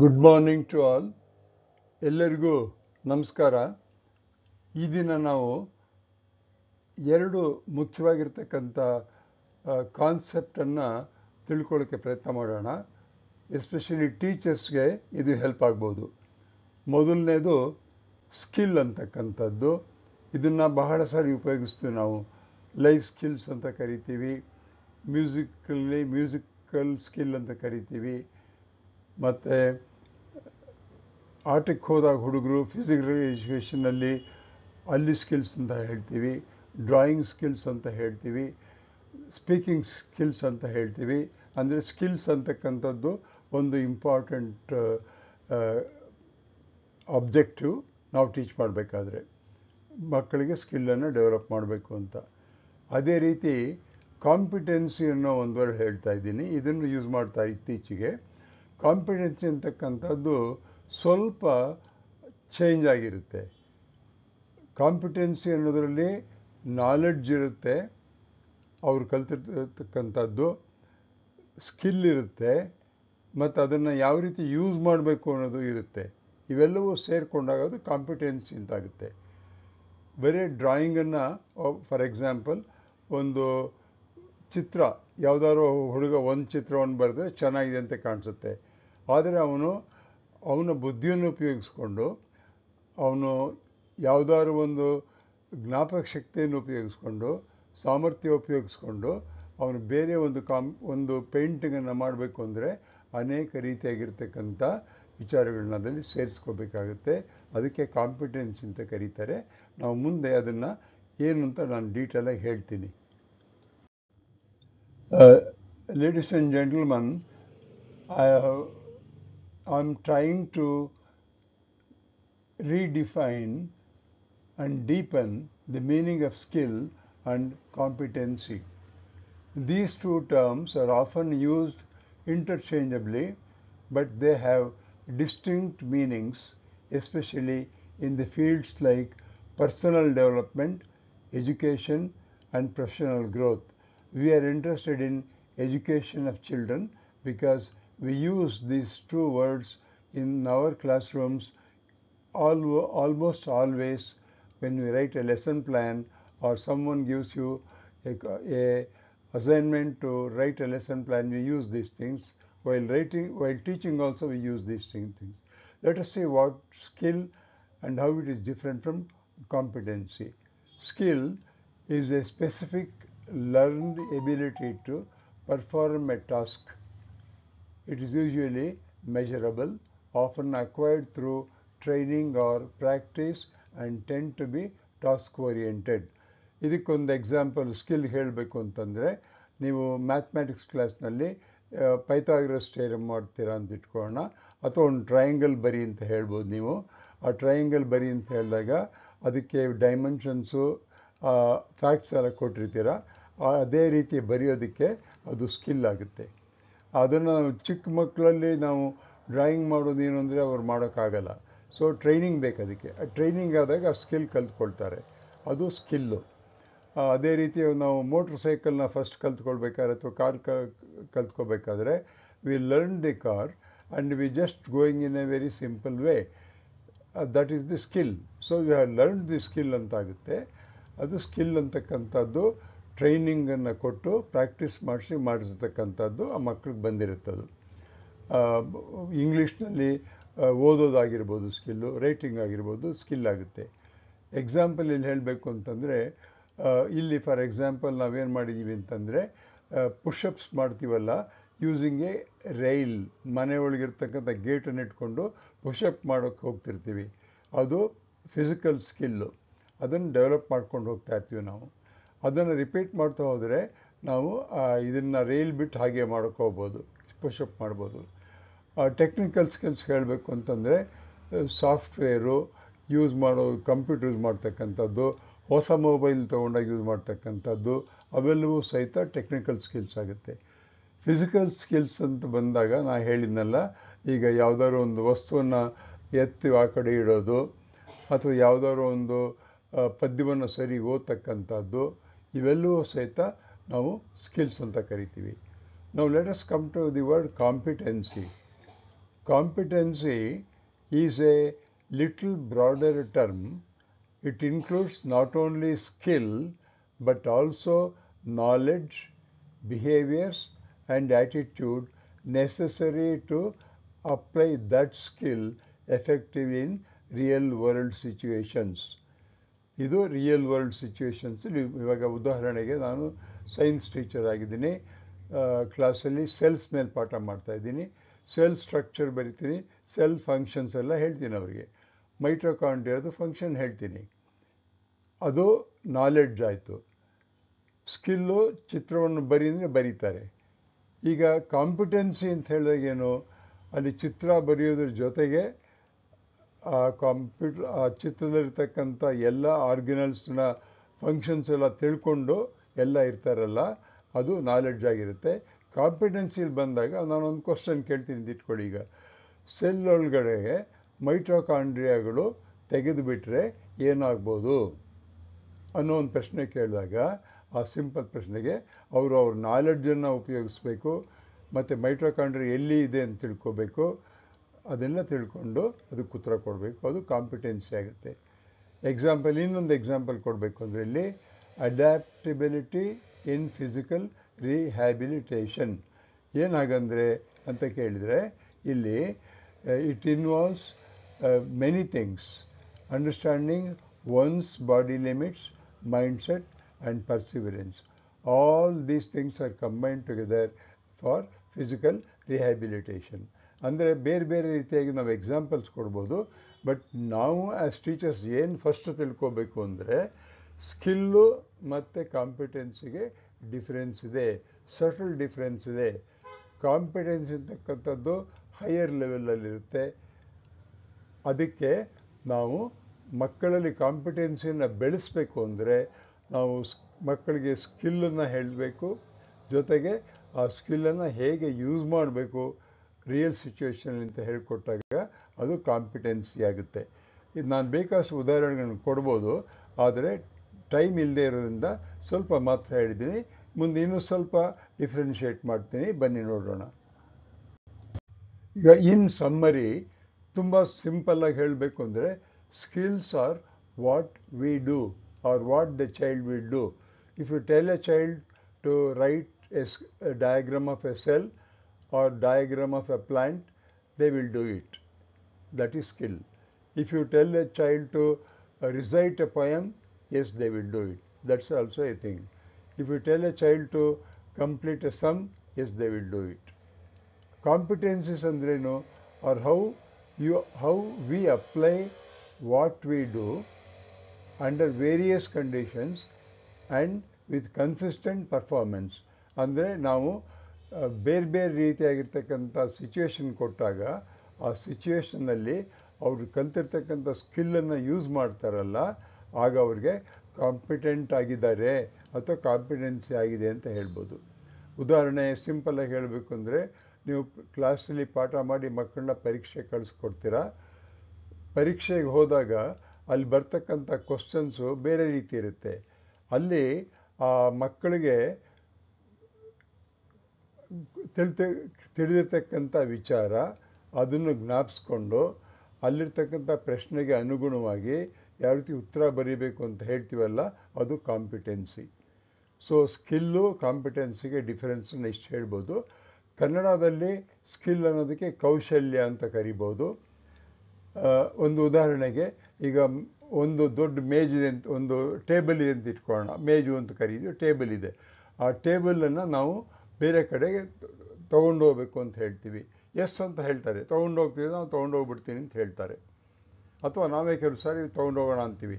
Good morning to all. ಎಲ್ಲರಿಗೂ ನಮಸ್ಕಾರ. ಈ ದಿನ ನಾವು ಎರಡು ಮುಖ್ಯವಾಗಿರ್ತಕ್ಕಂಥ ಕಾನ್ಸೆಪ್ಟನ್ನು ತಿಳ್ಕೊಳ್ಳೋಕ್ಕೆ ಪ್ರಯತ್ನ ಮಾಡೋಣ. ಎಸ್ಪೆಷಲಿ ಟೀಚರ್ಸ್ಗೆ ಇದು ಹೆಲ್ಪ್ ಆಗ್ಬೋದು. ಮೊದಲನೇದು ಸ್ಕಿಲ್ ಅಂತಕ್ಕಂಥದ್ದು. ಇದನ್ನು ಬಹಳ ಸಾರಿ ಉಪಯೋಗಿಸ್ತೀವಿ ನಾವು. ಲೈಫ್ ಸ್ಕಿಲ್ಸ್ ಅಂತ ಕರಿತೀವಿ, ಮ್ಯೂಸಿಕಲ್ ಸ್ಕಿಲ್ ಅಂತ ಕರಿತೀವಿ, ಮತ್ತು ಆಟಕ್ಕೆ ಹೋದಾಗ ಹುಡುಗರು ಫಿಸಿಕಲ್ ಎಜುಕೇಷನಲ್ಲಿ ಅಲ್ಲಿ ಸ್ಕಿಲ್ಸ್ ಅಂತ ಹೇಳ್ತೀವಿ, ಡ್ರಾಯಿಂಗ್ ಸ್ಕಿಲ್ಸ್ ಅಂತ ಹೇಳ್ತೀವಿ, ಸ್ಪೀಕಿಂಗ್ ಸ್ಕಿಲ್ಸ್ ಅಂತ ಹೇಳ್ತೀವಿ. ಅಂದರೆ ಸ್ಕಿಲ್ಸ್ ಅಂತಕ್ಕಂಥದ್ದು ಒಂದು ಇಂಪಾರ್ಟೆಂಟ್ ಆಬ್ಜೆಕ್ಟಿವ್ ನಾವು ಟೀಚ್ ಮಾಡಬೇಕಾದ್ರೆ, ಮಕ್ಕಳಿಗೆ ಸ್ಕಿಲ್ಲನ್ನು ಡೆವಲಪ್ ಮಾಡಬೇಕು ಅಂತ. ಅದೇ ರೀತಿ ಕಾಂಪಿಟೆನ್ಸಿ ಅನ್ನೋ ಒಂದು ವರ್ಡ್ ಹೇಳ್ತಾ ಇದ್ದೀನಿ, ಇದನ್ನು ಯೂಸ್ ಮಾಡ್ತಾ ಇತ್ತೀಚೆಗೆ. ಕಾಂಪಿಟೆನ್ಸಿ ಅಂತಕ್ಕಂಥದ್ದು ಸ್ವಲ್ಪ ಚೇಂಜ್ ಆಗಿರುತ್ತೆ. ಕಾಂಪಿಟೆನ್ಸಿ ಅನ್ನೋದರಲ್ಲಿ ನಾಲೆಡ್ಜ್ ಇರುತ್ತೆ, ಅವ್ರು ಕಲ್ತಿರ್ತಕ್ಕಂಥದ್ದು, ಸ್ಕಿಲ್ ಇರುತ್ತೆ, ಮತ್ತು ಅದನ್ನು ಯಾವ ರೀತಿ ಯೂಸ್ ಮಾಡಬೇಕು ಅನ್ನೋದು ಇರುತ್ತೆ. ಇವೆಲ್ಲವೂ ಸೇರಿಕೊಂಡಾಗ ಅದು ಕಾಂಪಿಟೆನ್ಸಿ ಅಂತಾಗುತ್ತೆ. ಬರೀ ಡ್ರಾಯಿಂಗನ್ನು, ಫಾರ್ ಎಕ್ಸಾಂಪಲ್, ಒಂದು ಚಿತ್ರ ಯಾವುದಾದ್ರು ಹುಡುಗ ಒಂದು ಚಿತ್ರವನ್ನು ಬರೆದ್ರೆ ಚೆನ್ನಾಗಿದೆ ಅಂತ ಕಾಣಿಸುತ್ತೆ. ಆದರೆ ಅವನ ಬುದ್ಧಿಯನ್ನು ಉಪಯೋಗಿಸ್ಕೊಂಡು, ಅವನು ಯಾವುದಾದ್ರು ಒಂದು ಜ್ಞಾಪಕ ಶಕ್ತಿಯನ್ನು ಉಪಯೋಗಿಸ್ಕೊಂಡು, ಸಾಮರ್ಥ್ಯ ಉಪಯೋಗಿಸ್ಕೊಂಡು ಅವನು ಬೇರೆ ಒಂದು ಪೇಂಟಿಂಗನ್ನು ಮಾಡಬೇಕು ಅಂದರೆ ಅನೇಕ ರೀತಿಯಾಗಿರ್ತಕ್ಕಂಥ ವಿಚಾರಗಳನ್ನ ಅದರಲ್ಲಿ ಸೇರಿಸ್ಕೋಬೇಕಾಗುತ್ತೆ. ಅದಕ್ಕೆ ಕಾಂಪಿಟೆನ್ಸಿ ಅಂತ ಕರೀತಾರೆ. ನಾವು ಮುಂದೆ ಅದನ್ನು ಏನು ಅಂತ ನಾನು ಡೀಟೇಲಾಗಿ ಹೇಳ್ತೀನಿ. Ladies and gentleman, I'm trying to redefine and deepen the meaning of skill and competency. These two terms are often used interchangeably, but they have distinct meanings, especially in the fields like personal development, education, and professional growth. We are interested in education of children because we use these two words in our classrooms almost always when we write a lesson plan, or someone gives you a assignment to write a lesson plan. We use these things. While teaching also we use these things. Let us see what skill and how it is different from competency. Skill is a specific learned ability to perform a task. It is usually measurable, often acquired through training or practice, and tend to be task-oriented. ಇದಕ್ಕೊಂದು example skill ಹೇಳಬೇಕು ಅಂತಂದರೆ, ನೀವು mathematics ಕ್ಲಾಸ್ನಲ್ಲಿ Pythagoras theorem ಮಾಡ್ತೀರಾ ಅಂತ ಇಟ್ಕೊಳ್ಳೋಣ, ಅಥವಾ ಒಂದು ಟ್ರಯಾಂಗಲ್ ಬರಿ ಅಂತ ಹೇಳ್ಬೋದು. ನೀವು ಆ ಟ್ರಯಾಂಗಲ್ ಬರಿ ಅಂತ ಹೇಳಿದಾಗ ಅದಕ್ಕೆ ಡೈಮೆನ್ಷನ್ಸು, ಫ್ಯಾಕ್ಟ್ಸ್ ಎಲ್ಲ ಕೊಟ್ಟಿರ್ತೀರ. ಅದೇ ರೀತಿ ಬರೆಯೋದಕ್ಕೆ ಅದು ಸ್ಕಿಲ್ ಆಗುತ್ತೆ. ಅದನ್ನು ಚಿಕ್ಕ ಮಕ್ಕಳಲ್ಲಿ ನಾವು ಡ್ರಾಯಿಂಗ್ ಮಾಡೋದು ಏನು ಅಂದರೆ ಅವ್ರು ಮಾಡೋಕ್ಕಾಗಲ್ಲ. ಸೊ ಟ್ರೈನಿಂಗ್ ಬೇಕು ಅದಕ್ಕೆ. ಟ್ರೈನಿಂಗ್ ಆದಾಗ ಆ ಸ್ಕಿಲ್ ಕಲ್ತ್ಕೊಳ್ತಾರೆ, ಅದು ಸ್ಕಿಲ್ಲು. ಅದೇ ರೀತಿ ನಾವು ಮೋಟ್ರ್ ಸೈಕಲ್ನ ಫಸ್ಟ್ ಕಲ್ತ್ಕೊಳ್ಬೇಕಾದ್ರೆ ಅಥವಾ ಕಾರ್ ಕಲ್ತ್ಕೋಬೇಕಾದ್ರೆ we learn the car and we just going in a very simple way. That is the skill. So we have learn the skill ಅಂತಾಗುತ್ತೆ. ಅದು ಸ್ಕಿಲ್ ಅಂತಕ್ಕಂಥದ್ದು ಟ್ರೈನಿಂಗನ್ನು ಕೊಟ್ಟು ಪ್ರಾಕ್ಟೀಸ್ ಮಾಡಿರ್ತಕ್ಕಂಥದ್ದು ಆ ಮಕ್ಕಳಿಗೆ ಬಂದಿರುತ್ತದು. ಇಂಗ್ಲೀಷ್ನಲ್ಲಿ ಓದೋದಾಗಿರ್ಬೋದು ಸ್ಕಿಲ್ಲು, ರೈಟಿಂಗ್ ಆಗಿರ್ಬೋದು ಸ್ಕಿಲ್ ಆಗುತ್ತೆ. ಎಕ್ಸಾಂಪಲ್ ಇಲ್ಲಿ ಹೇಳಬೇಕು ಅಂತಂದರೆ, ಇಲ್ಲಿ ಫಾರ್ ಎಕ್ಸಾಂಪಲ್ ನಾವೇನು ಮಾಡಿದ್ದೀವಿ ಅಂತಂದರೆ, ಪುಷಪ್ಸ್ ಮಾಡ್ತೀವಲ್ಲ ಯೂಸಿಂಗ್ ಎ ರೈಲ್. ಮನೆಯೊಳಗಿರ್ತಕ್ಕಂಥ ಗೇಟನ್ನು ಇಟ್ಕೊಂಡು ಪುಷಪ್ ಮಾಡೋಕ್ಕೆ ಹೋಗ್ತಿರ್ತೀವಿ. ಅದು ಫಿಸಿಕಲ್ ಸ್ಕಿಲ್ಲು. ಅದನ್ನು ಡೆವಲಪ್ ಮಾಡ್ಕೊಂಡು ಹೋಗ್ತಾ ಇರ್ತೀವಿ ನಾವು. ಅದನ್ನು ರಿಪೀಟ್ ಮಾಡ್ತಾ ಹೋದರೆ ನಾವು ಇದನ್ನು ರೈಲ್ ಬಿಟ್ಟು ಹಾಗೆ ಮಾಡ್ಕೋಬೋದು, ಪುಷಪ್ ಮಾಡ್ಬೋದು. ಟೆಕ್ನಿಕಲ್ ಸ್ಕಿಲ್ಸ್ ಹೇಳಬೇಕು ಅಂತಂದರೆ, ಸಾಫ್ಟ್ವೇರು ಯೂಸ್ ಮಾಡೋ, ಕಂಪ್ಯೂಟರ್ ಯೂಸ್ ಮಾಡ್ತಕ್ಕಂಥದ್ದು, ಹೊಸ ಮೊಬೈಲ್ ತೊಗೊಂಡಾಗ ಯೂಸ್ ಮಾಡ್ತಕ್ಕಂಥದ್ದು, ಅವೆಲ್ಲವೂ ಸಹಿತ ಟೆಕ್ನಿಕಲ್ ಸ್ಕಿಲ್ಸ್ ಆಗುತ್ತೆ. ಫಿಸಿಕಲ್ ಸ್ಕಿಲ್ಸ್ ಅಂತ ಬಂದಾಗ ನಾನು ಹೇಳಿದ್ನಲ್ಲ, ಈಗ ಯಾವುದಾದ್ರು ಒಂದು ವಸ್ತುವನ್ನು ಎತ್ತಿ ಆ ಕಡೆ ಇಡೋದು, ಅಥವಾ ಯಾವುದಾದ್ರು ಒಂದು ಪದ್ಯವನ್ನು ಸರಿ ಓದ್ತಕ್ಕಂಥದ್ದು, ಇವೆಲ್ಲವೂ ಸಹಿತ ನಾವು ಸ್ಕಿಲ್ಸ್ ಅಂತ ಕರಿತೀವಿ. Now let us come to the word competency. Competency is a little broader term. It includes not only skill but also knowledge, behaviors, and attitude necessary to apply that skill effectively in real world situations. ಇದು real world ಸಿಚುವೇಶನ್ಸಲ್ಲಿ ಇವಾಗ ಉದಾಹರಣೆಗೆ ನಾನು science teacher ಆಗಿದ್ದೀನಿ, ಕ್ಲಾಸಲ್ಲಿ cells ಮೇಲೆ ಪಾಠ ಮಾಡ್ತಾ ಇದ್ದೀನಿ, ಸೆಲ್ ಸ್ಟ್ರಕ್ಚರ್ ಬರಿತೀನಿ, ಸೆಲ್ ಫಂಕ್ಷನ್ಸ್ ಎಲ್ಲ ಹೇಳ್ತೀನಿ ಅವರಿಗೆ, ಮೈಟ್ರೋಕಾಂಡ್ರಿಯಾದು ಫಂಕ್ಷನ್ ಹೇಳ್ತೀನಿ. ಅದು ನಾಲೆಡ್ಜ್ ಆಯಿತು. ಸ್ಕಿಲ್ಲು ಚಿತ್ರವನ್ನು ಬರಿ ಅಂದರೆ ಬರೀತಾರೆ. ಈಗ ಕಾಂಪಿಟೆನ್ಸಿ ಅಂತ ಹೇಳಿದಾಗೇನು, ಅಲ್ಲಿ ಚಿತ್ರ ಬರೆಯೋದ್ರ ಜೊತೆಗೆ ಆ ಚಿತ್ರದಲ್ಲಿರ್ತಕ್ಕಂಥ ಎಲ್ಲ ಆರ್ಗನಲ್ಸ್ನ ಫಂಕ್ಷನ್ಸ್ ಎಲ್ಲ ತಿಳ್ಕೊಂಡು ಎಲ್ಲ ಇರ್ತಾರಲ್ಲ, ಅದು ನಾಲೆಡ್ಜ್ ಆಗಿರುತ್ತೆ. ಕಾಂಪಿಟೆನ್ಸಿಲಿ ಬಂದಾಗ ನಾನೊಂದು ಕ್ವಶನ್ ಕೇಳ್ತೀನಿ ಅಂತ ಇಟ್ಕೊಳ್ಳಿ. ಈಗ ಸೆಲ್ ಒಳಗಡೆಗೆ ಮೈಟ್ರೋಕಾಂಡ್ರಿಯಾಗಳು ತೆಗೆದುಬಿಟ್ರೆ ಏನಾಗ್ಬೋದು ಅನ್ನೋ ಒಂದು ಪ್ರಶ್ನೆ ಕೇಳಿದಾಗ, ಆ ಸಿಂಪಲ್ ಪ್ರಶ್ನೆಗೆ ಅವ್ರ ನಾಲೆಡ್ಜನ್ನು ಉಪಯೋಗಿಸ್ಬೇಕು, ಮತ್ತು ಮೈಟ್ರೋಕಾಂಡ್ರಿಯಾ ಎಲ್ಲಿ ಇದೆ ಅಂತ ತಿಳ್ಕೊಬೇಕು, ಅದೆಲ್ಲ ತಿಳ್ಕೊಂಡು ಅದಕ್ಕೆ ಉತ್ತರ ಕೊಡಬೇಕು. ಅದು ಕಾಂಪಿಟೆನ್ಸಿ ಆಗುತ್ತೆ. ಇನ್ನೊಂದು ಎಕ್ಸಾಂಪಲ್ ಕೊಡಬೇಕು ಅಂದರೆ ಇಲ್ಲಿ ಅಡ್ಯಾಪ್ಟಿಬಿಲಿಟಿ ಇನ್ ಫಿಸಿಕಲ್ ರಿಹ್ಯಾಬಿಲಿಟೇಷನ್ ಏನಾಗಂದರೆ ಅಂತ ಕೇಳಿದರೆ, ಇಲ್ಲಿ it involves many things, understanding one's body limits, mindset and perseverance. All these things are combined together for physical rehabilitation. ಅಂದರೆ ಬೇರೆ ಬೇರೆ ರೀತಿಯಾಗಿ ನಾವು ಎಕ್ಸಾಂಪಲ್ಸ್ ಕೊಡ್ಬೋದು. ಬಟ್ ನಾವು ಆ್ಯಸ್ ಟೀಚರ್ಸ್ ಏನು ಫಸ್ಟ್ ತಿಳ್ಕೋಬೇಕು ಅಂದರೆ, ಸ್ಕಿಲ್ಲು ಮತ್ತು ಕಾಂಪಿಟೆನ್ಸಿಗೆ ಡಿಫರೆನ್ಸ್ ಇದೆ, ಸಟಲ್ ಡಿಫರೆನ್ಸ್ ಇದೆ. ಕಾಂಪಿಟೆನ್ಸ್ ಅಂತಕ್ಕಂಥದ್ದು ಹೈಯರ್ ಲೆವೆಲಲ್ಲಿರುತ್ತೆ. ಅದಕ್ಕೆ ನಾವು ಮಕ್ಕಳಲ್ಲಿ ಕಾಂಪಿಟೆನ್ಸಿಯನ್ನು ಬೆಳೆಸಬೇಕು ಅಂದರೆ ನಾವು ಮಕ್ಕಳಿಗೆ ಸ್ಕಿಲ್ಲನ್ನು ಹೇಳಬೇಕು, ಜೊತೆಗೆ ಆ ಸ್ಕಿಲ್ಲನ್ನು ಹೇಗೆ ಯೂಸ್ ಮಾಡಬೇಕು ರಿಯಲ್ ಸಿಚುವೇಶನ್ ಅಂತ ಹೇಳಿಕೊಟ್ಟಾಗ ಅದು ಕಾಂಪಿಟೆನ್ಸಿ ಆಗುತ್ತೆ. ಇದು ನಾನು ಬೇಕಾದಷ್ಟು ಉದಾಹರಣೆಗಳನ್ನು ಕೊಡ್ಬೋದು, ಆದರೆ ಟೈಮ್ ಇಲ್ಲದೆ ಇರೋದ್ರಿಂದ ಸ್ವಲ್ಪ ಮಾತ್ರ ಹೇಳಿದ್ದೀನಿ. ಮುಂದೆ ಇನ್ನೂ ಸ್ವಲ್ಪ ಡಿಫ್ರೆನ್ಷಿಯೇಟ್ ಮಾಡ್ತೀನಿ, ಬನ್ನಿ ನೋಡೋಣ. ಈಗ ಇನ್ ಸಮ್ಮರಿ ತುಂಬ ಸಿಂಪಲ್ಲಾಗಿ ಹೇಳಬೇಕು ಅಂದರೆ, skills are what we do or what the child will do. If you tell a child to write a diagram of a cell or diagram of a plant, they will do it. That is skill. If you tell a child to recite a poem, yes, they will do it. That's also a thing. If you tell a child to complete a sum, yes, they will do it. Competencies andreno, or how we apply what we do under various conditions and with consistent performance. ಅಂದರೆ ನಾವು ಬೇರೆ ಬೇರೆ ರೀತಿಯಾಗಿರ್ತಕ್ಕಂಥ situation ಕೊಟ್ಟಾಗ ಆ ಸಿಚುವೇಶನ್ನಲ್ಲಿ ಅವರು ಕಲ್ತಿರ್ತಕ್ಕಂಥ ಸ್ಕಿಲ್ಲನ್ನು use ಮಾಡ್ತಾರಲ್ಲ, ಆಗ ಅವ್ರಿಗೆ ಕಾಂಪಿಟೆಂಟ್ ಆಗಿದ್ದಾರೆ ಅಥವಾ ಕಾಂಪಿಟೆನ್ಸಿ ಆಗಿದೆ ಅಂತ ಹೇಳ್ಬೋದು. ಉದಾಹರಣೆ ಸಿಂಪಲ್ಲಾಗಿ ಹೇಳಬೇಕು ಅಂದರೆ, ನೀವು ಕ್ಲಾಸಲ್ಲಿ ಪಾಠ ಮಾಡಿ ಮಕ್ಕಳನ್ನ ಪರೀಕ್ಷೆ ಕಳಿಸ್ಕೊಡ್ತೀರಾ. ಪರೀಕ್ಷೆಗೆ ಹೋದಾಗ ಅಲ್ಲಿ ಬರ್ತಕ್ಕಂಥ ಕ್ವಶನ್ಸು ಬೇರೆ ರೀತಿ ಇರುತ್ತೆ. ಅಲ್ಲಿ ಆ ಮಕ್ಕಳಿಗೆ ತಿಳಿದಿರ್ತಕ್ಕಂಥ ವಿಚಾರ ಅದನ್ನು ಜ್ಞಾಪಿಸ್ಕೊಂಡು ಅಲ್ಲಿರ್ತಕ್ಕಂಥ ಪ್ರಶ್ನೆಗೆ ಅನುಗುಣವಾಗಿ ಯಾವ ರೀತಿ ಉತ್ತರ ಬರೀಬೇಕು ಅಂತ ಹೇಳ್ತೀವಲ್ಲ, ಅದು ಕಾಂಪಿಟೆನ್ಸಿ. ಸೊ ಸ್ಕಿಲ್ಲು ಕಾಂಪಿಟೆನ್ಸಿಗೆ ಡಿಫರೆನ್ಸನ್ನು ಇಷ್ಟು ಹೇಳ್ಬೋದು. ಕನ್ನಡದಲ್ಲಿ ಸ್ಕಿಲ್ ಅನ್ನೋದಕ್ಕೆ ಕೌಶಲ್ಯ ಅಂತ ಕರಿಬೋದು. ಒಂದು ಉದಾಹರಣೆಗೆ, ಈಗ ಒಂದು ದೊಡ್ಡ ಮೇಜ್ ಇದೆ ಅಂತ, ಒಂದು ಟೇಬಲ್ ಇದೆ ಅಂತ ಇಟ್ಕೊಳ್ಳೋಣ. ಮೇಜು ಅಂತ ಕರೀತೀವಿ, ಟೇಬಲ್ ಇದೆ. ಆ ಟೇಬಲನ್ನು ನಾವು ಬೇರೆ ಕಡೆಗೆ ತೊಗೊಂಡು ಹೋಗ್ಬೇಕು ಅಂತ ಹೇಳ್ತೀವಿ. ಎಸ್ ಅಂತ ಹೇಳ್ತಾರೆ, ತೊಗೊಂಡು ಹೋಗ್ತೀವಿ, ನಾವು ತೊಗೊಂಡು ಹೋಗ್ಬಿಡ್ತೀನಿ ಅಂತ ಹೇಳ್ತಾರೆ. ಅಥವಾ ನಾವೇ ಕೆಲವು ಸಾರಿ ತೊಗೊಂಡು ಹೋಗೋಣ ಅಂತೀವಿ,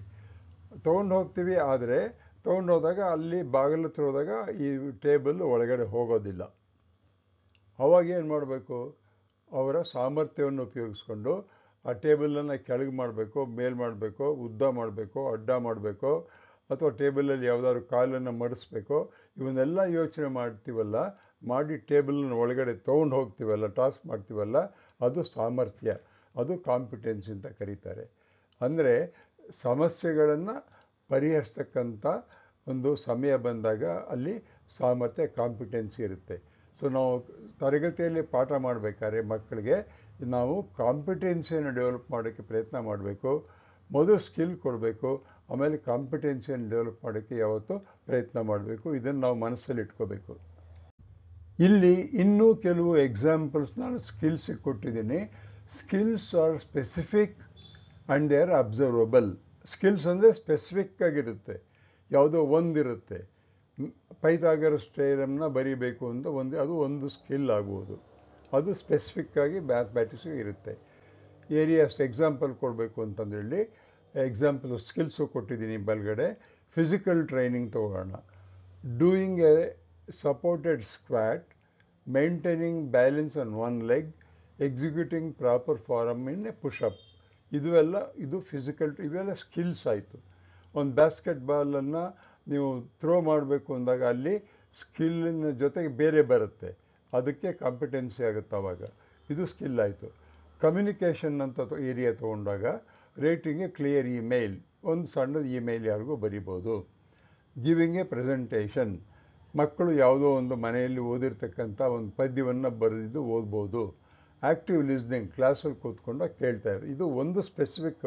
ತೊಗೊಂಡು ಹೋಗ್ತೀವಿ. ಆದರೆ ತೊಗೊಂಡು ಹೋದಾಗ ಅಲ್ಲಿ ಬಾಗಿಲು ಹತ್ರ ಹೋದಾಗ ಈ ಟೇಬಲ್ ಒಳಗಡೆ ಹೋಗೋದಿಲ್ಲ. ಅವಾಗ ಏನು ಮಾಡಬೇಕು, ಅವರ ಸಾಮರ್ಥ್ಯವನ್ನು ಉಪಯೋಗಿಸ್ಕೊಂಡು ಆ ಟೇಬಲನ್ನು ಕೆಳಗೆ ಮಾಡಬೇಕು, ಮೇಲ್ ಮಾಡಬೇಕು, ಉದ್ದ ಮಾಡಬೇಕು, ಅಡ್ಡ ಮಾಡಬೇಕು, ಅಥವಾ ಟೇಬಲಲ್ಲಿ ಯಾವುದಾದ್ರು ಕಾಲನ್ನು ಮಡಿಸ್ಬೇಕು, ಇವನ್ನೆಲ್ಲ ಯೋಚನೆ ಮಾಡ್ತೀವಲ್ಲ, ಮಾಡಿ ಟೇಬಲನ್ನು ಒಳಗಡೆ ತೊಗೊಂಡು ಹೋಗ್ತೀವಲ್ಲ, ಟಾಸ್ ಮಾಡ್ತೀವಲ್ಲ, ಅದು ಸಾಮರ್ಥ್ಯ, ಅದು ಕಾಂಪಿಟೆನ್ಸಿ ಅಂತ ಕರೀತಾರೆ. ಅಂದರೆ ಸಮಸ್ಯೆಗಳನ್ನು ಪರಿಹರಿಸ್ತಕ್ಕಂಥ ಒಂದು ಸಮಯ ಬಂದಾಗ ಅಲ್ಲಿ ಸಾಮರ್ಥ್ಯ ಕಾಂಪಿಟೆನ್ಸಿ ಇರುತ್ತೆ. ಸೊ ನಾವು ತರಗತಿಯಲ್ಲಿ ಪಾಠ ಮಾಡಬೇಕಾದ್ರೆ ಮಕ್ಕಳಿಗೆ ನಾವು ಕಾಂಪಿಟೆನ್ಸಿಯನ್ನು ಡೆವಲಪ್ ಮಾಡೋಕ್ಕೆ ಪ್ರಯತ್ನ ಮಾಡಬೇಕು. ಮೊದಲು ಸ್ಕಿಲ್ ಕೊಡಬೇಕು, ಆಮೇಲೆ ಕಾಂಪಿಟೆನ್ಸಿಯನ್ನು ಡೆವಲಪ್ ಮಾಡೋಕ್ಕೆ ಯಾವತ್ತೂ ಪ್ರಯತ್ನ ಮಾಡಬೇಕು. ಇದನ್ನು ನಾವು ಮನಸ್ಸಲ್ಲಿ ಇಟ್ಕೋಬೇಕು. ಇಲ್ಲಿ ಇನ್ನೂ ಕೆಲವು ಎಕ್ಸಾಂಪಲ್ಸ್ ನಾನು ಸ್ಕಿಲ್ಸಿಗೆ ಕೊಟ್ಟಿದ್ದೀನಿ. Skills are specific and they are observable. Skills ಅಂದರೆ ಸ್ಪೆಸಿಫಿಕ್ ಆಗಿರುತ್ತೆ, ಯಾವುದೋ ಒಂದಿರುತ್ತೆ. ಪೈಥಾಗರಸ್ ಥಿಯರಮ್ನ ಬರೀಬೇಕು ಅಂತ ಅದು ಒಂದು ಸ್ಕಿಲ್ ಆಗ್ಬೋದು. ಅದು ಸ್ಪೆಸಿಫಿಕ್ ಆಗಿ ಮ್ಯಾಥಮ್ಯಾಟಿಕ್ಸ್ಗೆ ಇರುತ್ತೆ. ಏರಿಯಾಸ್ ಎಕ್ಸಾಂಪಲ್ ಕೊಡಬೇಕು ಅಂತಂದೇಳಿ ಎಕ್ಸಾಂಪಲ್ ಸ್ಕಿಲ್ಸು ಕೊಟ್ಟಿದ್ದೀನಿ ಬಲ್ಗಡೆ. ಫಿಸಿಕಲ್ ಟ್ರೈನಿಂಗ್ ತಗೋಣ. Doing a supported squat, maintaining balance on one leg, executing proper form in a pushup. ಇದು ಫಿಸಿಕಲ್, ಇವೆಲ್ಲ ಸ್ಕಿಲ್ಸ್ ಆಯಿತು. ಒಂದು ಬ್ಯಾಸ್ಕೆಟ್ ಬಾಲನ್ನು ನೀವು ಥ್ರೋ ಮಾಡಬೇಕು ಅಂದಾಗ ಅಲ್ಲಿ ಸ್ಕಿಲ್ಲಿನ ಜೊತೆಗೆ ಬೇರೆ ಬರುತ್ತೆ, ಅದಕ್ಕೆ ಕಾಂಪಿಟೆನ್ಸಿ ಆಗುತ್ತೆ ಆವಾಗ. ಇದು ಸ್ಕಿಲ್ ಆಯಿತು. ಕಮ್ಯುನಿಕೇಷನ್ ಅಂತ ಏರಿಯಾ ತೊಗೊಂಡಾಗ ರೈಟಿಂಗ್ ಎ ಕ್ಲಿಯರ್ ಇಮೇಲ್, ಒಂದು ಸಣ್ಣದ ಇಮೇಲ್ ಯಾರಿಗೂ ಬರಿಬೋದು. ಗಿವಿಂಗ್ ಎ ಪ್ರೆಸೆಂಟೇಷನ್, ಮಕ್ಕಳು ಯಾವುದೋ ಒಂದು ಮನೆಯಲ್ಲಿ ಓದಿರ್ತಕ್ಕಂಥ ಒಂದು ಪದ್ಯವನ್ನು ಬರೆದಿದ್ದು ಓದ್ಬೋದು. ಆ್ಯಕ್ಟಿವ್ ಲಿಸ್ನಿಂಗ್, ಕ್ಲಾಸಲ್ಲಿ ಕೂತ್ಕೊಂಡಾಗ ಕೇಳ್ತಾ ಇರೋದು, ಇದು ಒಂದು ಸ್ಪೆಸಿಫಿಕ್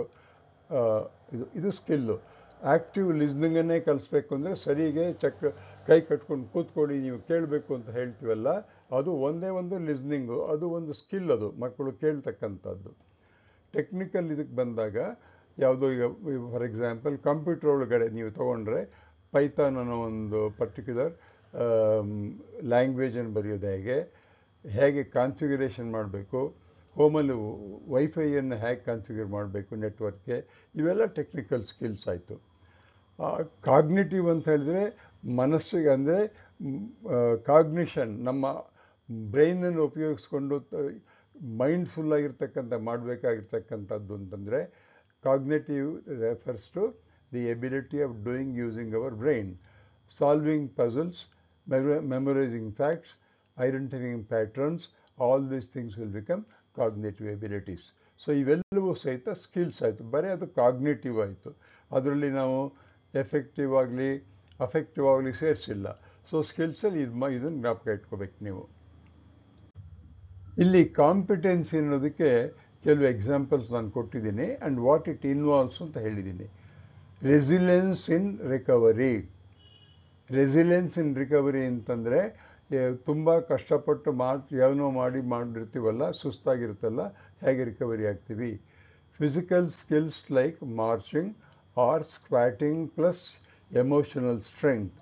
ಇದು ಸ್ಕಿಲ್ಲು. ಆ್ಯಕ್ಟಿವ್ ಲಿಸ್ನಿಂಗನ್ನೇ ಕಲಿಸ್ಬೇಕು ಅಂದರೆ ಸರಿಗೆ ಕೈ ಕಟ್ಕೊಂಡು ಕೂತ್ಕೊಳ್ಳಿ ನೀವು ಕೇಳಬೇಕು ಅಂತ ಹೇಳ್ತೀವಲ್ಲ, ಅದು ಒಂದೇ ಒಂದು ಲಿಸ್ನಿಂಗು, ಅದು ಒಂದು ಸ್ಕಿಲ್, ಅದು ಮಕ್ಕಳು ಕೇಳ್ತಕ್ಕಂಥದ್ದು. ಟೆಕ್ನಿಕಲ್ ಇದಕ್ಕೆ ಬಂದಾಗ ಯಾವುದೋ ಈಗ ಫಾರ್ ಎಕ್ಸಾಂಪಲ್ ಕಂಪ್ಯೂಟರ್ ಒಳಗಡೆ ನೀವು ತೊಗೊಂಡ್ರೆ ಪೈಥಾನ್ ಅನ್ನೋ ಒಂದು ಪರ್ಟಿಕ್ಯುಲರ್ ಲ್ಯಾಂಗ್ವೇಜನ್ನು ಬರೆಯೋದು ಹೇಗೆ ಕಾನ್ಫಿಗರೇಷನ್ ಮಾಡಬೇಕು, ಹೋಮಲ್ಲಿ ವೈಫೈಯನ್ನು ಹೇಗೆ ಕಾನ್ಫಿಗರ್ ಮಾಡಬೇಕು ನೆಟ್ವರ್ಕ್ಗೆ, ಇವೆಲ್ಲ ಟೆಕ್ನಿಕಲ್ ಸ್ಕಿಲ್ಸ್ ಆಯಿತು. ಕಾಗ್ನಿಟಿವ್ ಅಂತ ಹೇಳಿದ್ರೆ ಮನಸ್ಸಿಗೆ, ಅಂದರೆ ಕಾಗ್ನಿಷನ್, ನಮ್ಮ ಬ್ರೈನನ್ನು ಉಪಯೋಗಿಸ್ಕೊಂಡು ಮೈಂಡ್ಫುಲ್ಲಾಗಿರ್ತಕ್ಕಂಥ ಮಾಡಬೇಕಾಗಿರ್ತಕ್ಕಂಥದ್ದು ಅಂತಂದರೆ cognitive refers to the ability of doing using our brain, solving puzzles, memorizing facts, identifying patterns, all these things will become cognitive abilities. So ಇವೆಲ್ಲವೂ ಸಹಿತ ಸ್ಕಿಲ್ಸ್ ಆಯಿತು. ಬರೀ ಅದು ಕಾಗ್ನೇಟಿವ್ ಆಯಿತು, ಅದರಲ್ಲಿ ನಾವು ಎಫೆಕ್ಟಿವ್ ಆಗಲಿ ಸೇರಿಸಿಲ್ಲ. ಸೊ ಸ್ಕಿಲ್ಸಲ್ಲಿ ಇದನ್ನು ಜ್ಞಾಪಕ ಇಟ್ಕೋಬೇಕು ನೀವು. ಇಲ್ಲಿ ಕಾಂಪಿಟೆನ್ಸಿ ಅನ್ನೋದಕ್ಕೆ ಕೆಲವು ಎಕ್ಸಾಂಪಲ್ಸ್ ನಾನು ಕೊಟ್ಟಿದ್ದೀನಿ ಆ್ಯಂಡ್ ವಾಟ್ ಇಟ್ ಇನ್ವಾಲ್ವ್ಸ್ ಅಂತ ಹೇಳಿದ್ದೀನಿ. Resilience in recovery. Resilience in recovery ಅಂತಂದರೆ ತುಂಬ ಕಷ್ಟಪಟ್ಟು ಏನೋ ಮಾಡಿರ್ತೀವಲ್ಲ, ಸುಸ್ತಾಗಿರುತ್ತಲ್ಲ, ಹೇಗೆ ರಿಕವರಿ ಆಗ್ತೀವಿ. Physical skills like marching or squatting plus emotional strength,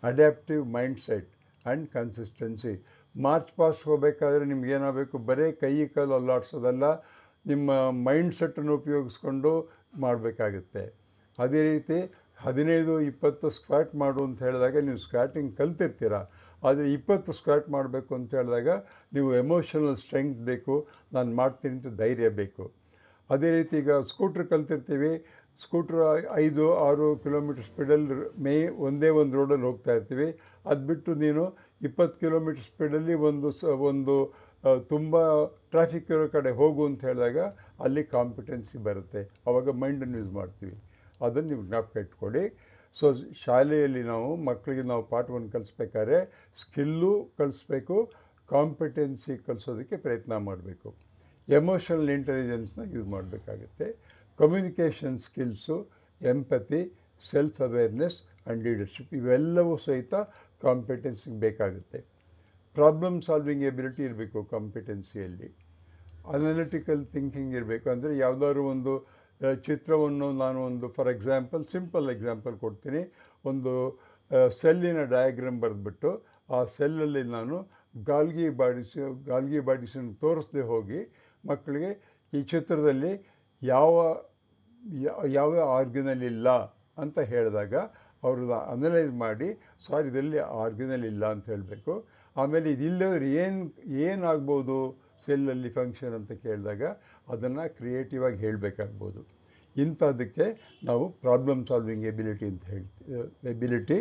adaptive mindset and consistency. March past ಹೋಗಬೇಕಾದ್ರೆ ನಿಮ್ಗೇನಾಗಬೇಕು, ಬರೀ ಕೈ ಕಾಲು ಅಲ್ಲಾಡ್ಸೋದಲ್ಲ, ನಿಮ್ಮ ಮೈಂಡ್ಸೆಟ್ಟನ್ನು ಉಪಯೋಗಿಸ್ಕೊಂಡು ಮಾಡಬೇಕಾಗುತ್ತೆ. ಅದೇ ರೀತಿ 15-20 ಸ್ಕ್ವಾಟ್ ಮಾಡು ಅಂತ ಹೇಳಿದಾಗ ನೀವು ಸ್ಕ್ವಾಟಿಂಗ್ ಕಲ್ತಿರ್ತೀರ, ಆದರೆ 20 ಸ್ಕ್ವಾಟ್ ಮಾಡಬೇಕು ಅಂತ ಹೇಳಿದಾಗ ನೀವು ಎಮೋಷನಲ್ ಸ್ಟ್ರೆಂಗ್ತ್ ಬೇಕು, ನಾನು ಮಾಡ್ತೀನಿ ಅಂತ ಧೈರ್ಯ ಬೇಕು. ಅದೇ ರೀತಿ ಈಗ ಸ್ಕೂಟ್ರ್ ಕಲ್ತಿರ್ತೀವಿ, ಸ್ಕೂಟ್ರ್ 5-6 ಕಿಲೋಮೀಟರ್ ಸ್ಪೀಡಲ್ಲಿ ಒಂದೇ ಒಂದು ರೋಡಲ್ಲಿ ಹೋಗ್ತಾ ಇರ್ತೀವಿ. ಅದು ಬಿಟ್ಟು ನೀನು 20 ಕಿಲೋಮೀಟರ್ ಸ್ಪೀಡಲ್ಲಿ ಒಂದು ತುಂಬ ಟ್ರಾಫಿಕ್ ಇರೋ ಕಡೆ ಹೋಗು ಅಂತ ಹೇಳಿದಾಗ ಅಲ್ಲಿ ಕಾಂಪಿಟೆನ್ಸಿ ಬರುತ್ತೆ, ಆವಾಗ ಮೈಂಡನ್ನು ಯೂಸ್ ಮಾಡ್ತೀವಿ. ಅದನ್ನು ನೀವು ಜ್ಞಾಪಕ ಇಟ್ಕೊಳ್ಳಿ. ಸೊ ಶಾಲೆಯಲ್ಲಿ ಮಕ್ಕಳಿಗೆ ನಾವು ಪಾಠವನ್ನು ಕಲಿಸ್ಬೇಕಾದ್ರೆ ಸ್ಕಿಲ್ಲು ಕಲಿಸ್ಬೇಕು, ಕಾಂಪಿಟೆನ್ಸಿ ಕಲಿಸೋದಕ್ಕೆ ಪ್ರಯತ್ನ ಮಾಡಬೇಕು. ಎಮೋಷನಲ್ ಇಂಟೆಲಿಜೆನ್ಸ್ನ ಯೂಸ್ ಮಾಡಬೇಕಾಗುತ್ತೆ. Communication skills, empathy, self awareness and leadership, ಇವೆಲ್ಲವೂ ಸಹಿತ ಕಾಂಪಿಟೆನ್ಸಿಗೆ ಬೇಕಾಗುತ್ತೆ. ಪ್ರಾಬ್ಲಮ್ ಸಾಲ್ವಿಂಗ್ ಎಬಿಲಿಟಿ ಇರಬೇಕು ಕಾಂಪಿಟೆನ್ಸಿಯಲ್ಲಿ. ಅನಾಲಿಟಿಕಲ್ ಥಿಂಕಿಂಗ್ ಇರಬೇಕು, ಅಂದರೆ ಯಾವುದಾದ್ರು ಒಂದು ಚಿತ್ರವನ್ನು ನಾನು ಫಾರ್ ಎಕ್ಸಾಂಪಲ್ ಸಿಂಪಲ್ ಎಕ್ಸಾಂಪಲ್ ಕೊಡ್ತೀನಿ. ಒಂದು ಸೆಲ್ಲಿನ ಡಯಾಗ್ರಾಮ್ ಬರೆದ್ಬಿಟ್ಟು ಆ ಸೆಲ್ಲಲ್ಲಿ ನಾನು ಗಾಲ್ಗಿ ಬಾಡಿಸನ್ನು ತೋರಿಸದೆ ಹೋಗಿ ಮಕ್ಕಳಿಗೆ ಈ ಚಿತ್ರದಲ್ಲಿ ಯಾವ ಆರ್ಗನಲ್ ಇಲ್ಲ ಅಂತ ಹೇಳಿದಾಗ ಅವರು ಅನಲೈಸ್ ಮಾಡಿ ಇದರಲ್ಲಿ ಆರ್ಗನಲ್ ಇಲ್ಲ ಅಂತ ಹೇಳಬೇಕು. ಆಮೇಲೆ ಇದಿಲ್ಲದ್ರೆ ಏನಾಗ್ಬೋದು ಸೆಲ್ಲಲ್ಲಿ ಫಂಕ್ಷನ್ ಅಂತ ಕೇಳಿದಾಗ ಅದನ್ನು ಕ್ರಿಯೇಟಿವ್ ಆಗಿ ಹೇಳಬೇಕಾಗ್ಬೋದು. ಇಂಥದ್ದಕ್ಕೆ ನಾವು ಪ್ರಾಬ್ಲಮ್ ಸಾಲ್ವಿಂಗ್ ಎಬಿಲಿಟಿ ಅಂತ ಹೇಳ್ತೀವಿ. Ability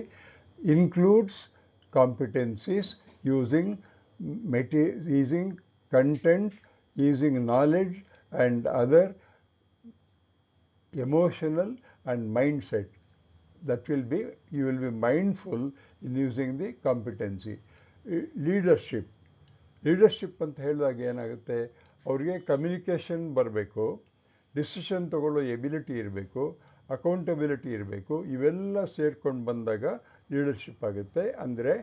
includes competencies using content, using knowledge and other emotional and mindset. You will be mindful in using the competency. Leadership. Leadership ಅಂತ ಹೇಳಿದಾಗ ಏನಾಗುತ್ತೆ, ಅವ್ರಿಗೆ ಕಮ್ಯುನಿಕೇಷನ್ ಬರಬೇಕು, ಡಿಸಿಷನ್ ತಗೊಳ್ಳೋ ಎಬಿಲಿಟಿ ಇರಬೇಕು, ಅಕೌಂಟಬಿಲಿಟಿ ಇರಬೇಕು. ಇವೆಲ್ಲ ಸೇರ್ಕೊಂಡು ಬಂದಾಗ ಲೀಡರ್ಶಿಪ್ ಆಗುತ್ತೆ. ಅಂದರೆ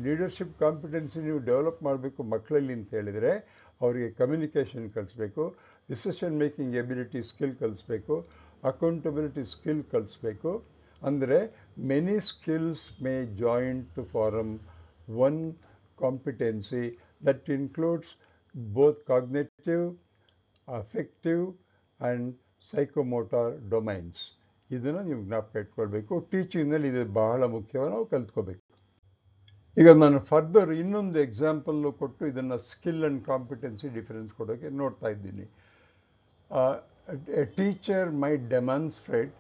ಲೀಡರ್ಶಿಪ್ ಕಾಂಪಿಟೆನ್ಸಿ ನೀವು ಡೆವಲಪ್ ಮಾಡಬೇಕು ಮಕ್ಕಳಲ್ಲಿ ಅಂತ ಹೇಳಿದರೆ ಅವರಿಗೆ ಕಮ್ಯುನಿಕೇಷನ್ ಕಲಿಸ್ಬೇಕು, ಡಿಸಿಷನ್ ಮೇಕಿಂಗ್ ಎಬಿಲಿಟಿ ಸ್ಕಿಲ್ ಕಲಿಸ್ಬೇಕು, ಅಕೌಂಟಬಿಲಿಟಿ ಸ್ಕಿಲ್ ಕಲಿಸ್ಬೇಕು. ಅಂದರೆ many skills may join to form one competency that includes both cognitive, affective and psychomotor domains. ಇದನ್ನು ನೀವು ಜ್ಞಾಪಕ ಇಟ್ಕೊಳ್ಬೇಕು. ಟೀಚಿಂಗ್ನಲ್ಲಿ ಇದು ಬಹಳ ಮುಖ್ಯವಾಗಿ ನಾವು ಕಲ್ತ್ಕೋಬೇಕು. ಈಗ ನಾನು ಫರ್ದರ್ ಇನ್ನೊಂದು ಎಕ್ಸಾಂಪಲ್ಲು ಕೊಟ್ಟು ಇದನ್ನು ಸ್ಕಿಲ್ ಆ್ಯಂಡ್ ಕಾಂಪಿಟೆನ್ಸಿ ಡಿಫರೆನ್ಸ್ ಕೊಡೋಕ್ಕೆ ನೋಡ್ತಾ ಇದ್ದೀನಿ. A teacher might demonstrate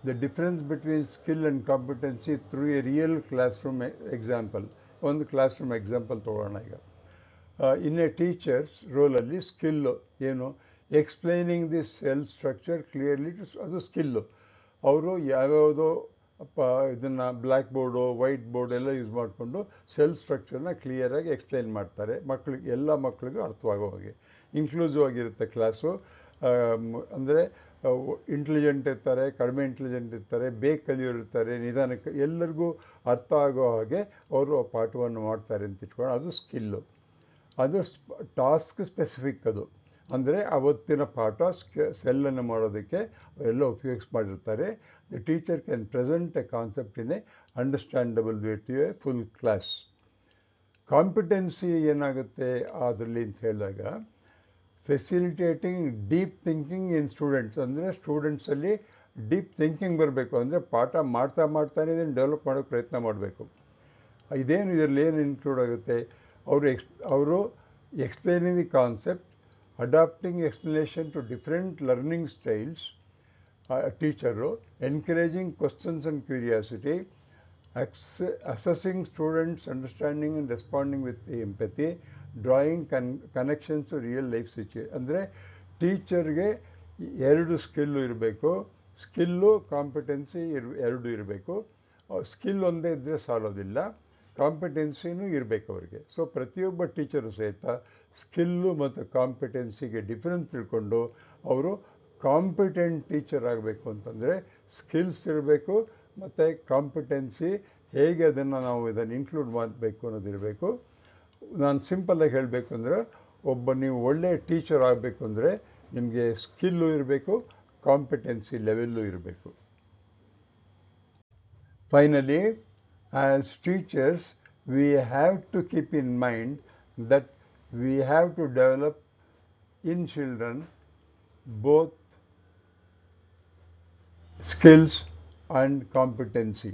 the difference between skill and competency through a real classroom example. ಒಂದು ಕ್ಲಾಸ್ ರೂಮ್ ಎಕ್ಸಾಂಪಲ್ ತೊಗೊಳ್ಳೋಣ. ಈಗ ಇನ್ ಎ ಟೀಚರ್ಸ್ ರೋಲಲ್ಲಿ ಸ್ಕಿಲ್ಲು ಏನು, explaining the cell structure clearly, ಅದು skill. ಅವರು ಯಾವ್ಯಾವುದೋ ಇದನ್ನು ಬ್ಲ್ಯಾಕ್ ಬೋರ್ಡು ವೈಟ್ ಬೋರ್ಡ್ ಎಲ್ಲ ಯೂಸ್ ಮಾಡಿಕೊಂಡು ಸೆಲ್ ಸ್ಟ್ರಕ್ಚರ್ನ ಕ್ಲಿಯರಾಗಿ ಎಕ್ಸ್ಪ್ಲೈನ್ ಮಾಡ್ತಾರೆ ಮಕ್ಕಳಿಗೆ, ಎಲ್ಲ ಮಕ್ಕಳಿಗೂ ಅರ್ಥವಾಗೋ ಹಾಗೆ. ಇನ್ಕ್ಲೂಸಿವ್ ಆಗಿರುತ್ತೆ ಕ್ಲಾಸು. ಅಂದರೆ ಇಂಟೆಲಿಜೆಂಟ್ ಇರ್ತಾರೆ, ಕಡಿಮೆ ಇಂಟೆಲಿಜೆಂಟ್ ಇರ್ತಾರೆ, ಬೇಗ ಕಲಿಯೋರು ಇರ್ತಾರೆ, ನಿಧಾನಕ್ಕೆ ಎಲ್ಲರಿಗೂ ಅರ್ಥ ಆಗೋ ಹಾಗೆ ಅವರು ಪಾಠವನ್ನು ಮಾಡ್ತಾರೆ ಅಂತ ಇಟ್ಕೊಂಡು ಅದು ಸ್ಕಿಲ್ಲು. ಅದು ಟಾಸ್ಕ್ ಸ್ಪೆಸಿಫಿಕ್. ಅದು ಅಂದರೆ ಅವತ್ತಿನ ಪಾಠ ಸೆಲ್ಲನ್ನು ಮಾಡೋದಕ್ಕೆ ಎಲ್ಲ ಮಾಡಿರ್ತಾರೆ. The teacher can present a concept in an understandable way to a full class. Competency ಏನಾಗುತ್ತೆ ಅದರಲ್ಲಿ ಅಂತ ಹೇಳಿದಾಗ facilitating deep thinking in students. ಅಂದರೆ ಸ್ಟೂಡೆಂಟ್ಸಲ್ಲಿ ಡೀಪ್ ಥಿಂಕಿಂಗ್ ಬರಬೇಕು. ಅಂದರೆ ಪಾಠ ಮಾಡ್ತಾನೆ ಇದನ್ನು ಡೆವಲಪ್ ಮಾಡೋಕ್ಕೆ ಪ್ರಯತ್ನ ಮಾಡಬೇಕು. ಇದೇನು ಇದರಲ್ಲಿ ಏನು ಇನ್ಕ್ಲೂಡ್ ಆಗುತ್ತೆ, ಅವರು explaining the concept, adapting explanation to different learning styles, teacher encouraging questions and curiosity, assessing students' understanding and responding with empathy, drawing connections to real life situation. ಅಂದರೆ ಟೀಚರ್ಗೆ ಎರಡು ಸ್ಕಿಲ್ಲು ಇರಬೇಕು, ಸ್ಕಿಲ್ಲು ಕಾಂಪಿಟೆನ್ಸಿ ಎರಡು ಇರಬೇಕು. Skill ಒಂದೇ ಇದ್ದರೆ ಸಾಲೋದಿಲ್ಲ, ಕಾಂಪಿಟೆನ್ಸಿನೂ ಇರಬೇಕು ಅವರಿಗೆ. So ಪ್ರತಿಯೊಬ್ಬ ಟೀಚರು ಸಹಿತ ಸ್ಕಿಲ್ಲು ಮತ್ತು ಕಾಂಪಿಟೆನ್ಸಿಗೆ ಡಿಫರೆನ್ಸ್ ತಿಳ್ಕೊಂಡು ಅವರು ಕಾಂಪಿಟೆಂಟ್ ಟೀಚರ್ ಆಗಬೇಕು. ಅಂತಂದರೆ ಸ್ಕಿಲ್ಸ್ ಇರಬೇಕು ಮತ್ತು ಕಾಂಪಿಟೆನ್ಸಿ ಹೇಗೆ ಅದನ್ನು ನಾವು ಇದನ್ನು ಇನ್ಕ್ಲೂಡ್ ಮಾಡಬೇಕು ಅನ್ನೋದಿರಬೇಕು. ನಾನು ಸಿಂಪಲ್ಲಾಗಿ ಹೇಳಬೇಕು ಅಂದರೆ ನೀವು ಒಳ್ಳೆಯ ಟೀಚರ್ ಆಗಬೇಕು ಅಂದರೆ ನಿಮಗೆ ಸ್ಕಿಲ್ಲು ಇರಬೇಕು, ಕಾಂಪಿಟೆನ್ಸಿ ಲೆವೆಲ್ಲು ಇರಬೇಕು. Finally, as teachers we have to keep in mind that we have to develop in children both skills and competency.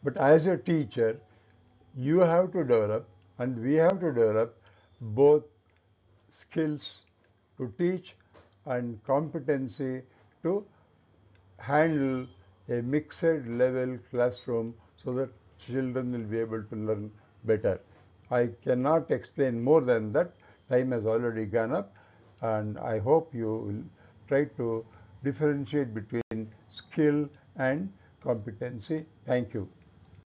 But as a teacher, you have to develop and we have to develop both skills to teach and competency to handle a mixed level classroom so that children will be able to learn better. I cannot explain more than that. Time has already gone up, and I hope you will try to differentiate between skill and competency. Thank you.